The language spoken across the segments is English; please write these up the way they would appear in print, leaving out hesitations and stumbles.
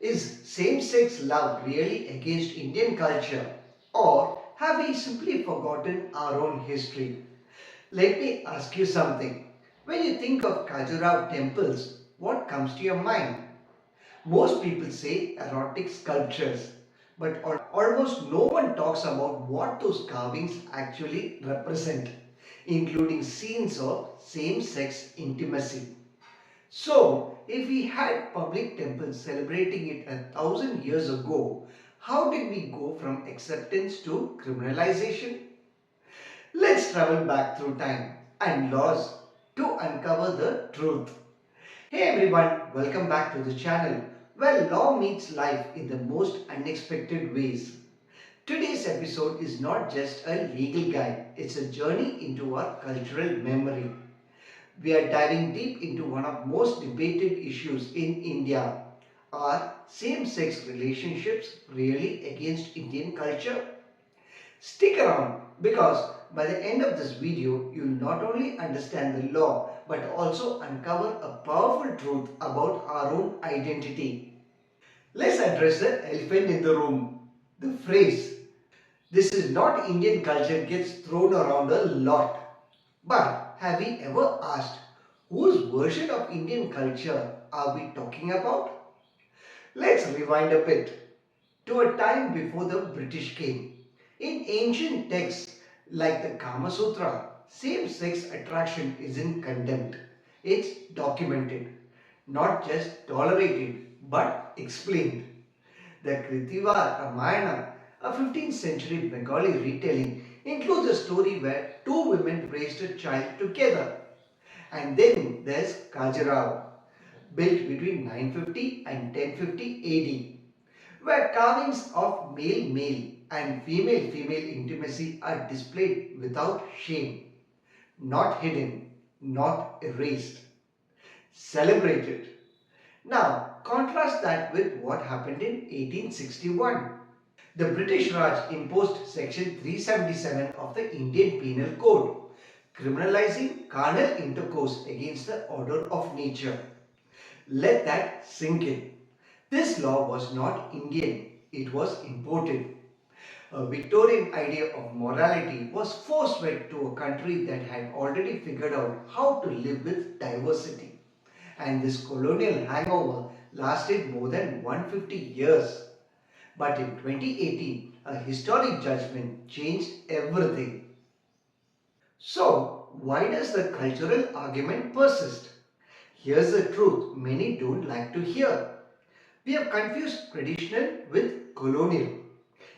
Is same-sex love really against Indian culture, or have we simply forgotten our own history? Let me ask you something. When you think of Khajuraho temples, what comes to your mind? Most people say erotic sculptures, but almost no one talks about what those carvings actually represent, including scenes of same-sex intimacy. So, if we had public temples celebrating it 1,000 years ago, how did we go from acceptance to criminalization? Let's travel back through time and laws to uncover the truth. Hey everyone, welcome back to the channel where law meets life in the most unexpected ways. Today's episode is not just a legal guide, it's a journey into our cultural memory. We are diving deep into one of most debated issues in India. Are same-sex relationships really against Indian culture? Stick around because by the end of this video, you'll not only understand the law but also uncover a powerful truth about our own identity. Let's address the elephant in the room. The phrase, this is not Indian culture gets thrown around a lot. But have we ever asked whose version of Indian culture are we talking about? Let's rewind a bit to a time before the British came. In ancient texts like the Kama Sutra, same-sex attraction isn't condemned. It's documented, not just tolerated, but explained. The Kritiva Ramayana, a 15th century Bengali retelling, includes a story where two women raised a child together. And then there's Khajuraho, built between 950 and 1050 AD, where carvings of male-male and female-female intimacy are displayed without shame, not hidden, not erased, celebrated. Now, contrast that with what happened in 1861. The British Raj imposed Section 377 of the Indian Penal Code, criminalizing carnal intercourse against the order of nature. Let that sink in. This law was not Indian, it was imported. A Victorian idea of morality was force-fed to a country that had already figured out how to live with diversity. And this colonial hangover lasted more than 150 years. But in 2018, a historic judgment changed everything. So, why does the cultural argument persist? Here's the truth many don't like to hear. We have confused traditional with colonial.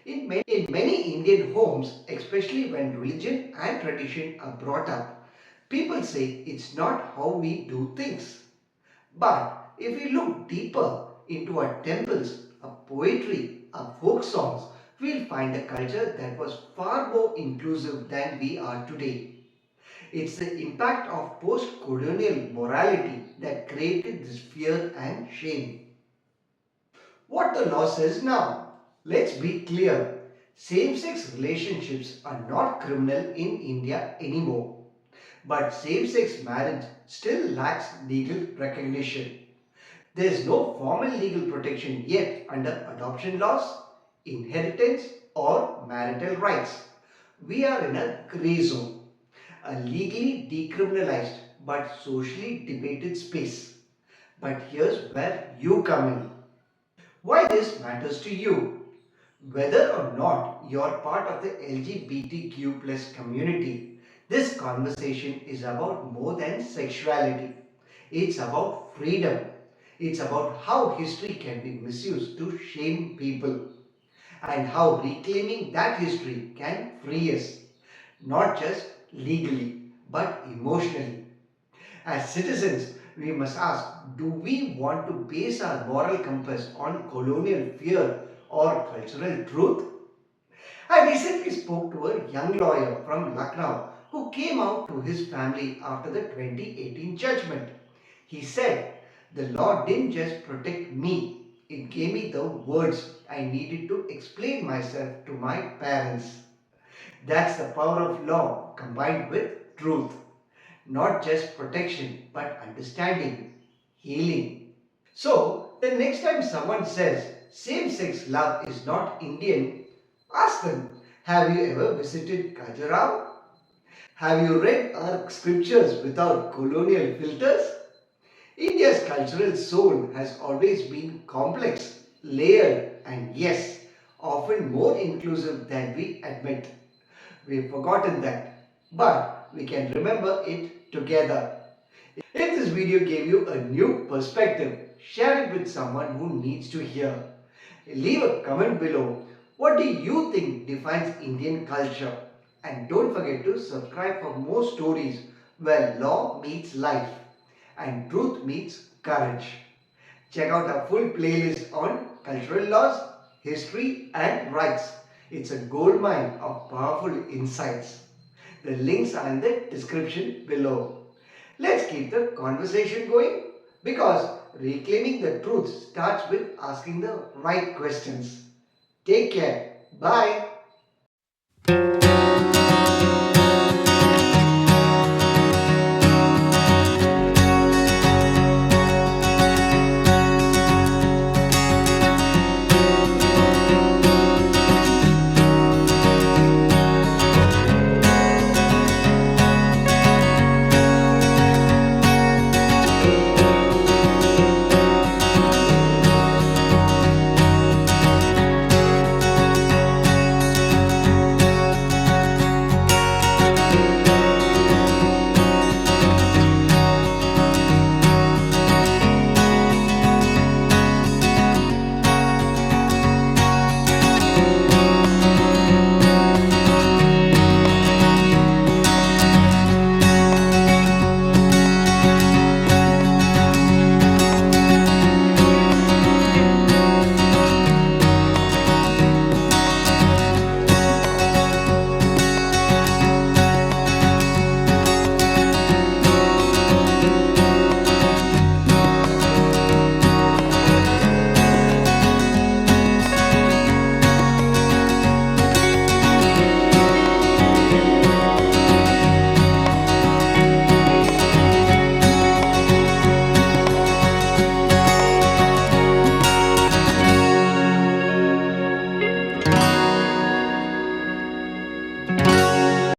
In many Indian homes, especially when religion and tradition are brought up, people say it's not how we do things. But if we look deeper into our temples, our poetry, our folk songs, we'll find a culture that was far more inclusive than we are today. It's the impact of post-colonial morality that created this fear and shame. What the law says now? Let's be clear. Same-sex relationships are not criminal in India anymore. But same-sex marriage still lacks legal recognition. There is no formal legal protection yet under adoption laws, inheritance, or marital rights. We are in a grey zone, a legally decriminalized but socially debated space. But here's where you come in. Why this matters to you. Whether or not you're part of the LGBTQ plus community, this conversation is about more than sexuality. It's about freedom. It's about how history can be misused to shame people and how reclaiming that history can free us, not just legally but emotionally. As citizens, we must ask, do we want to base our moral compass on colonial fear or cultural truth? I recently spoke to a young lawyer from Lucknow who came out to his family after the 2018 judgment. He said, the law didn't just protect me, it gave me the words I needed to explain myself to my parents. That's the power of law combined with truth. Not just protection, but understanding, healing. So, The next time someone says same sex love is not Indian, ask them, have you ever visited Khajuraho? Have you read our scriptures without colonial filters? India's cultural soul has always been complex, layered, and yes, often more inclusive than we admit. We've forgotten that, but we can remember it together. If this video gave you a new perspective, share it with someone who needs to hear. Leave a comment below. What do you think defines Indian culture? And don't forget to subscribe for more stories where law meets life and truth meets courage. Check out our full playlist on cultural laws, history, and rights. It's a goldmine of powerful insights. The links are in the description below. Let's keep the conversation going because reclaiming the truth starts with asking the right questions. Take care. Bye.